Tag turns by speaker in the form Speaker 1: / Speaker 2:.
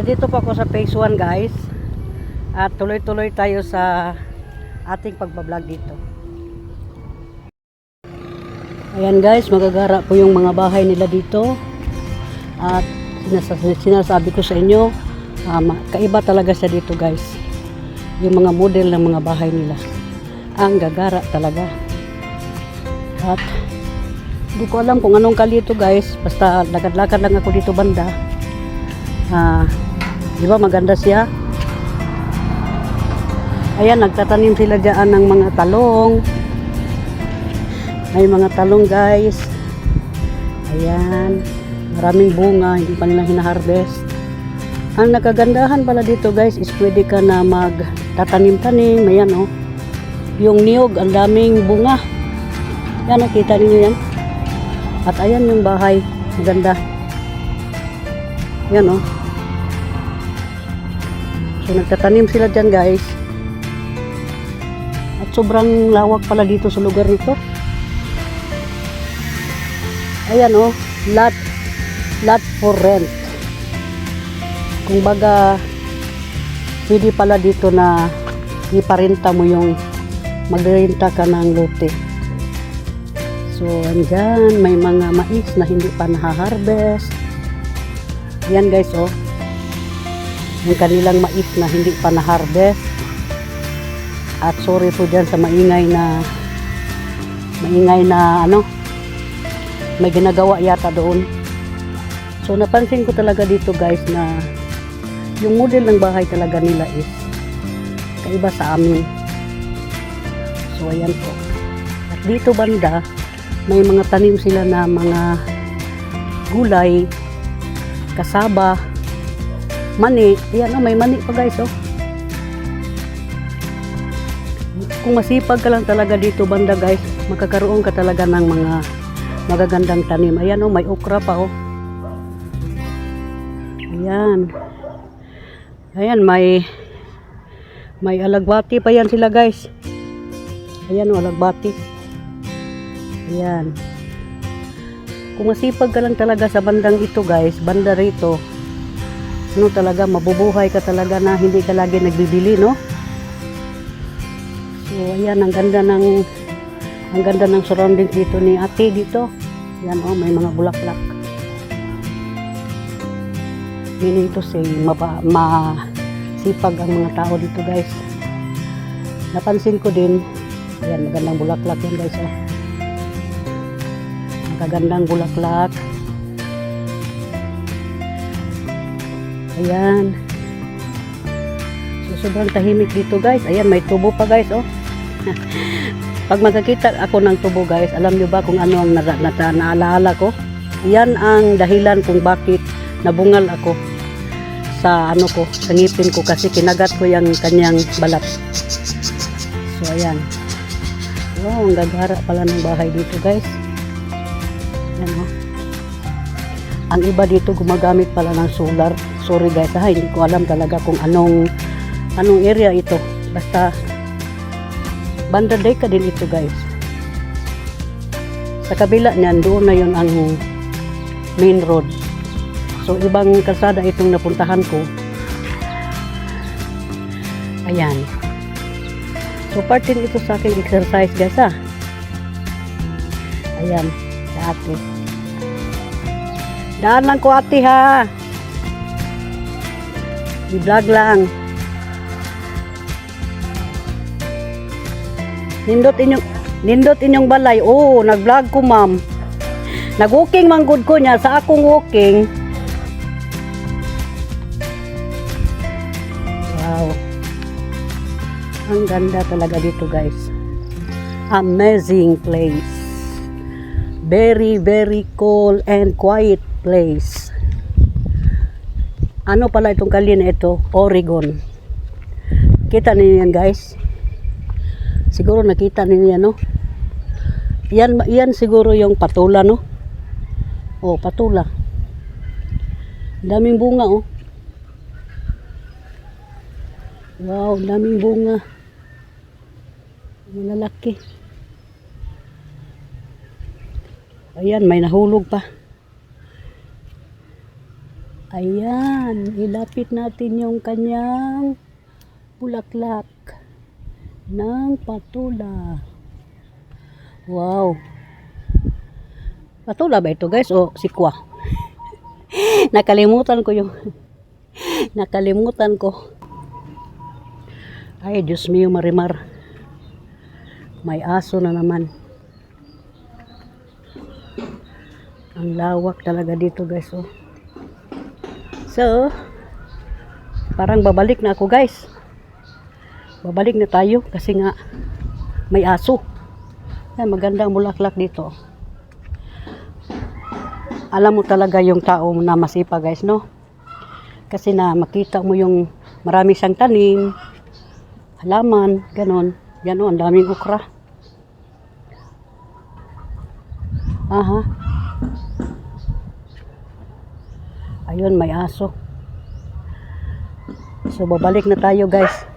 Speaker 1: Nandito po ako sa phase 1 guys. At tuloy-tuloy tayo sa ating pagbablog dito. Ayan guys, magagara po yung mga bahay nila dito. At sinasabi ko sa inyo, kaiba talaga siya dito guys. Yung mga model ng mga bahay nila. Ang gagara talaga. At hindi ko alam kung anong kali ito guys. Basta lakad-lakad lang ako dito banda. Di ba maganda siya? Ayan, nagtatanim sila dyan ng mga talong. May mga talong guys. Ayan, maraming bunga, hindi pa nila hinaharvest. Ang nakagandahan pala dito guys is pwede ka na magtatanim-tanim. Ayan oh, yung niyog, ang daming bunga. Yan, nakita niyo yan. At ayan yung bahay, maganda. Yan oh. So nagtatanim sila dyan guys. At sobrang lawak pala dito sa lugar nito. Ayan oh, lot for rent. Kung baga pwede pala dito na iparenta mo yung magrenta ka ng lote. So andyan may mga mais na hindi pa nahaharvest. Yan guys oh, yung kanilang mais na hindi pa na-harvest. At sorry po dyan sa maingay na ano, may ginagawa yata doon. So napansin ko talaga dito guys na yung model ng bahay talaga nila is kaiba sa amin. So ayan po. At dito banda may mga tanim sila na mga gulay, kasaba, mani. Ayan oh, may mani pa guys oh. Kung masipag ka lang talaga dito banda guys, makakaroon ka talaga ng mga magagandang tanim. Ayan oh, may okra pa oh. Ayan. Ayan, may alagbati pa yan sila guys. Ayan oh, alagbati. Ayan. Kung masipag ka lang talaga sa bandang ito guys, banda rito, ano talaga, mabubuhay ka talaga na hindi ka lagi nagbibili, no? So ayan, ang ganda ng surroundings dito ni ate dito. Ayan oh, may mga bulaklak. Meaning to say, masipag ang mga tao dito guys. Napansin ko din, ayan, magandang bulaklak yan guys oh. Magagandang bulaklak. Ayan. So, sobrang tahimik dito guys. Ayan, may tubo pa guys oh. Pag magkakita ako ng tubo guys, alam nyo ba kung ano ang naalaala ko? Yan ang dahilan kung bakit nabungal ako sa ano ko, sa ngipin ko, kasi kinagat ko yung kanyang balat. So ayan. Oh, ang gagara pala ng bahay dito guys. Ayan oh. Ang iba dito gumagamit pala ng solar. Sorry guys ha, hindi ko alam talaga kung anong area ito. Basta banda day ka din ito guys. Sa kabila niyan, doon na yun ang main road. So ibang kalsada itong napuntahan ko. Ayan. So part din ito sa aking exercise guys ha. Ayan, sa ate. Daan lang ko ate ha. I-vlog lang. Nindot inyong balay. Oh, nag-vlog ko ma'am. Nag-walking man good ko niya sa akong walking. Wow. Ang ganda talaga dito guys. Amazing place. Very very cool and quiet place. Ano pala itong kali na ito? Oregon. Kita niyo yan guys. Siguro nakita niyo yan no. Yan siguro yung patula no. Oh, patula. Daming bunga oh. Wow, daming bunga. Malalaki. Ayan, may nahulog pa. Ayan, ilapit natin yung kanyang bulaklak ng patula. Wow. Patula ba ito guys o sikwa? Nakalimutan ko yung nakalimutan ko. Ay, Diyos mio, Marimar. May aso na naman. Ang lawak talaga dito guys. Oh. So, parang babalik na ako guys. Babalik na tayo kasi nga may aso. Ay, magandang bulaklak dito. Alam mo talaga yung tao na masipa guys, no? Kasi na makita mo yung marami siyang tanim, halaman, ganon. Ganon, ang daming okra. Aha. Ayun, may aso. So, babalik na tayo guys.